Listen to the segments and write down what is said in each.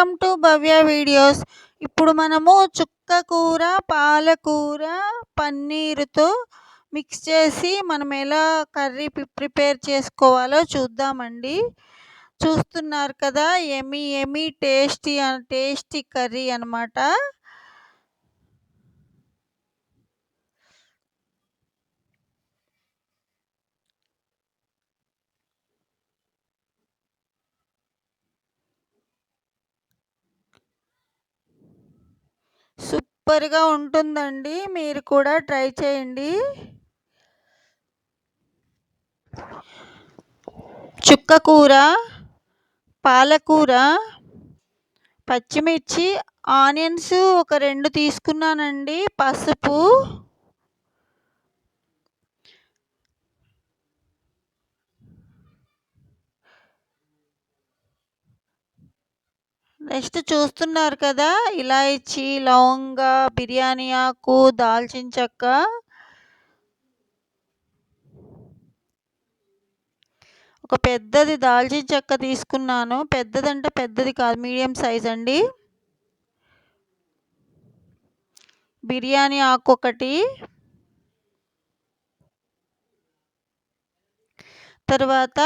Welcome to Bhavya videos. ఇప్పుడు మనము చుక్కకూర, పాలకూర, పన్నీరుతో మిక్స్ చేసి మనం ఎలా కర్రీ ప్రిపేర్ చేసుకోవాలో చూద్దామండి. చూస్తున్నారు కదా, ఎమీ ఎమీ టేస్టీ కర్రీ అన్నమాట. సూపర్గా ఉంటుందండి, మీరు కూడా ట్రై చేయండి. చుక్కకూర, పాలకూర, పచ్చిమిర్చి, ఆనియన్స్ ఒక 2 తీసుకున్నానండి. పసుపు, నెక్స్ట్ చూస్తున్నారు కదా, ఇలాయచి, లవంగ, బిర్యానీ ఆకు, దాల్చిన చెక్క, ఒక పెద్దది దాల్చిన చెక్క తీసుకున్నాను. పెద్దదంటే పెద్దది కాదు, మీడియం సైజ్ అండి. బిర్యానీ ఆకు ఒకటి, తర్వాత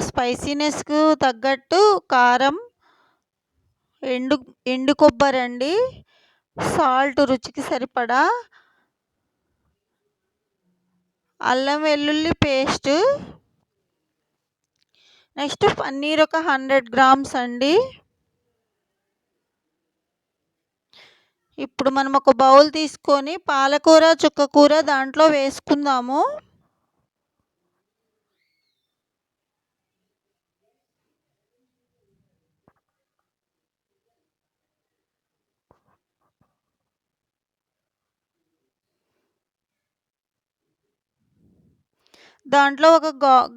స్పైసీనెస్కు తగ్గట్టు కారం, ఎండు కొబ్బరి అండి, సాల్ట్ రుచికి సరిపడా, అల్లం వెల్లుల్లి పేస్ట్, నెక్స్ట్ పన్నీర్ ఒక 100 గ్రామ్స్ అండి. ఇప్పుడు మనం ఒక బౌల్ తీసుకొని పాలకూర, చుక్కకూర దాంట్లో వేసుకుందాము. దాంట్లో ఒక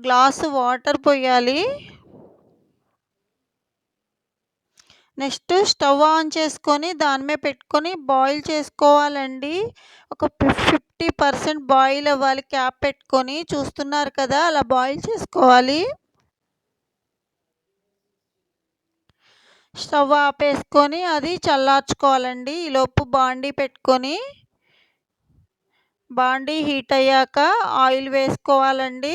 గ్లాసు వాటర్ పోయాలి. నెక్స్ట్ స్టవ్ ఆన్ చేసుకొని దాని మీద పెట్టుకొని బాయిల్ చేసుకోవాలండి. ఒక 50% బాయిల్ అవ్వాలి. క్యాప్ పెట్టుకొని చూస్తున్నారు కదా, అలా బాయిల్ చేసుకోవాలి. స్టవ్ ఆపేసుకొని అది చల్లార్చుకోవాలండి. ఈలోపు బాండీ పెట్టుకొని, బాండీ హీట్ అయ్యాక ఆయిల్ వేసుకోవాలండి.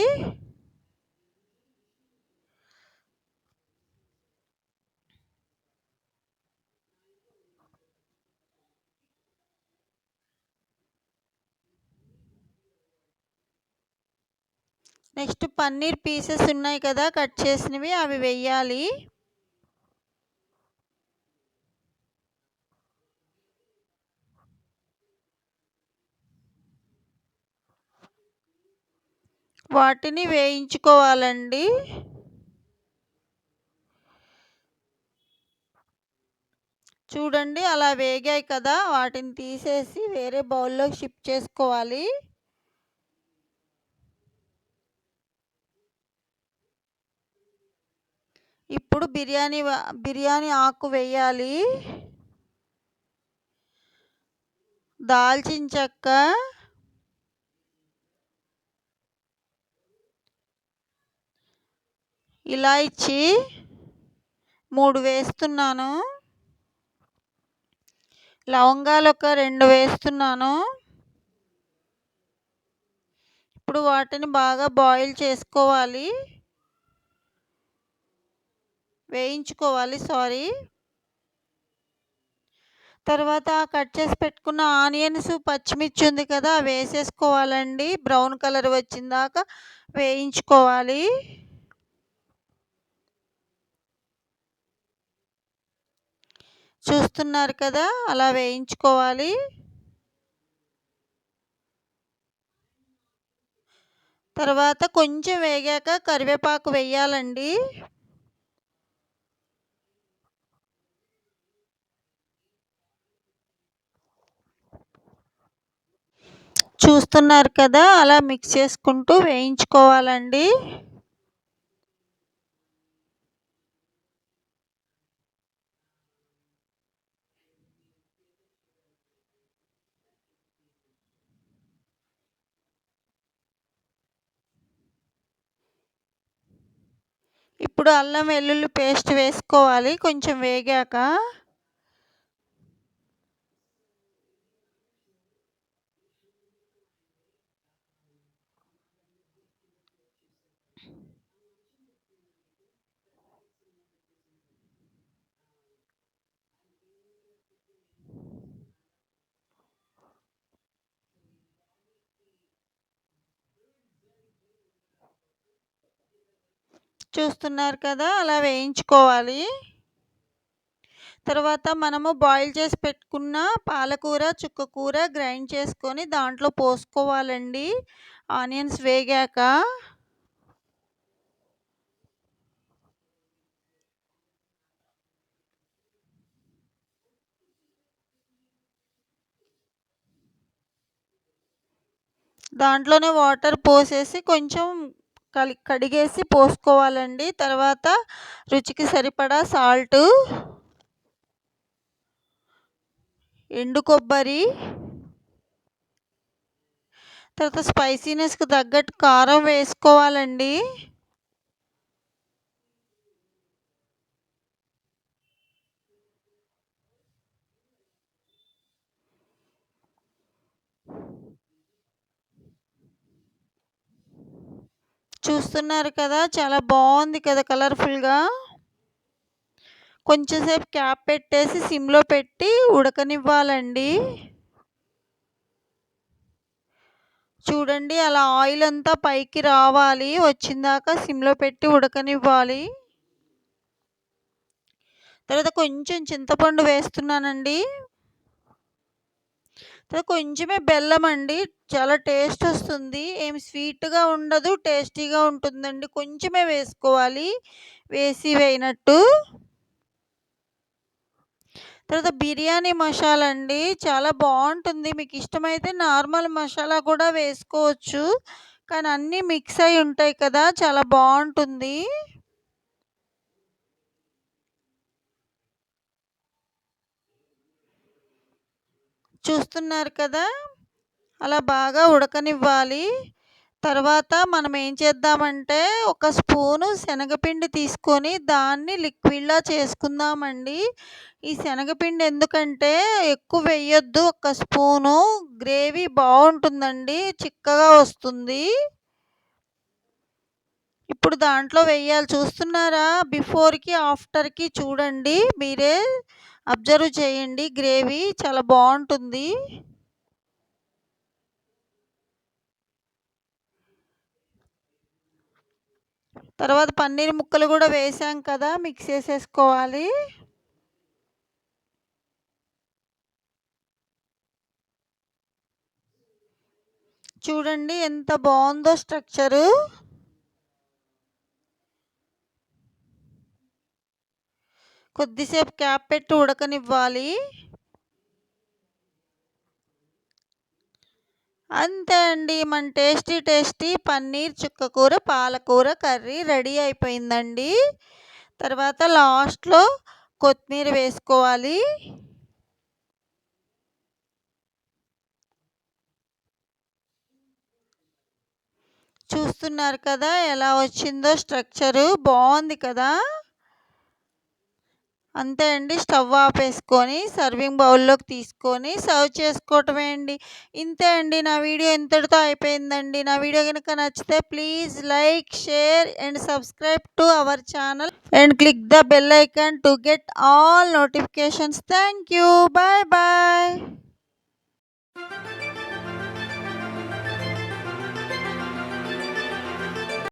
నెక్స్ట్ పన్నీర్ పీసెస్ ఉన్నాయి కదా, కట్ చేసినవి, అవి వెయ్యాలి. వాటిని వేయించుకోవాలండి. చూడండి, అలా వేగాయి కదా, వాటిని తీసేసి వేరే బౌల్లో షిఫ్ట్ చేసుకోవాలి. ఇప్పుడు బిర్యానీ ఆకు వేయాలి. దాల్చిన చెక్క, ఇలాయచి 3 వేస్తున్నాను. లవంగాలు ఒక 2 వేస్తున్నాను. ఇప్పుడు వాటిని బాగా బాయిల్ చేసుకోవాలి, వేయించుకోవాలి. తర్వాత కట్ చేసి పెట్టుకున్న ఆనియన్స్, పచ్చిమిర్చి ఉంది కదా, వేసేసుకోవాలండి. బ్రౌన్ కలర్ వచ్చిందాక వేయించుకోవాలి. చూస్తున్నారు కదా, అలా వేయించుకోవాలి. తర్వాత కొంచెం వేగాక కరివేపాకు వేయాలండి. చూస్తున్నారు కదా, అలా మిక్స్ చేసుకుంటూ వేయించుకోవాలండి. ఇప్పుడు అల్లం వెల్లుల్లి పేస్ట్ వేసుకోవాలి కొంచెం వేగాక. చూస్తున్నారు కదా, అలా వేయించుకోవాలి. తర్వాత మనము బాయిల్ చేసి పెట్టుకున్న పాలకూర, చుక్కకూర గ్రైండ్ చేసుకొని దాంట్లో పోసుకోవాలండి ఆనియన్స్ వేగాక. దాంట్లోనే వాటర్ పోసేసి కొంచెం కడిగేసి పోసుకోవాలండి. తర్వాత రుచికి సరిపడా సాల్టు, ఎండు కొబ్బరి, తర్వాత స్పైసీనెస్కి తగ్గట్టు కారం వేసుకోవాలండి. చూస్తున్నారు కదా, చాలా బాగుంది కదా కలర్ఫుల్గా. కొంచెంసేపు క్యాప్ పెట్టేసి సిమ్లో పెట్టి ఉడకనివ్వాలండి. చూడండి, అలా ఆయిల్ అంతా పైకి రావాలి, వచ్చిందాక సిమ్లో పెట్టి ఉడకనివ్వాలి. తర్వాత కొంచెం చింతపండు వేస్తున్నానండి. తర్వాత కొంచెమే బెల్లం అండి, చాలా టేస్ట్ వస్తుంది. ఏమి స్వీట్గా ఉండదు, టేస్టీగా ఉంటుందండి. కొంచెమే వేసుకోవాలి, వేసినట్టు. తర్వాత బిర్యానీ మసాలా అండి, చాలా బాగుంటుంది. మీకు ఇష్టమైతే నార్మల్ మసాలా కూడా వేసుకోవచ్చు, కానీ అన్నీ మిక్స్ అయి ఉంటాయి కదా, చాలా బాగుంటుంది. చూస్తున్నారు కదా, అలా బాగా ఉడకనివ్వాలి. తర్వాత మనం ఏం చేద్దామంటే ఒక స్పూను శనగపిండి తీసుకొని దాన్ని లిక్విడ్లా చేసుకుందామండి. ఈ శనగపిండి ఎందుకంటే ఎక్కువ వేయొద్దు, ఒక స్పూను. గ్రేవీ బాగుంటుందండి, చిక్కగా వస్తుంది. ఇప్పుడు దాంట్లో వేయాలి. చూస్తున్నారా, బిఫోర్కి ఆఫ్టర్కి చూడండి, మీరే అబ్జర్వ్ చేయండి. గ్రేవీ చాలా బాగుంటుంది. తర్వాత పన్నీర్ ముక్కలు కూడా వేసాం కదా, మిక్స్ చేసేసుకోవాలి. చూడండి ఎంత బాగుందో స్ట్రక్చరు. కొద్దిసేపు క్యాప్ పెట్టి ఉడకనివ్వాలి. అంతే అండి, మన టేస్టీ పన్నీర్ చుక్కకూర పాలకూర కర్రీ రెడీ అయిపోయిందండి. తర్వాత లాస్ట్లో కొత్తిమీర వేసుకోవాలి. చూస్తున్నారు కదా ఎలా వచ్చిందో స్ట్రక్చరు, బాగుంది కదా. అంతే అండి, స్టవ్ ఆపేసుకొని సర్వింగ్ బౌల్లోకి తీసుకొని సర్వ్ చేసుకోవటమే అండి. ఇంతే అండి, నా వీడియో ఇంతటితో అయిపోయిందండి. నా వీడియో కనుక నచ్చితే please like, share and subscribe to our channel and click the bell icon to get all notifications. Thank you. Bye bye.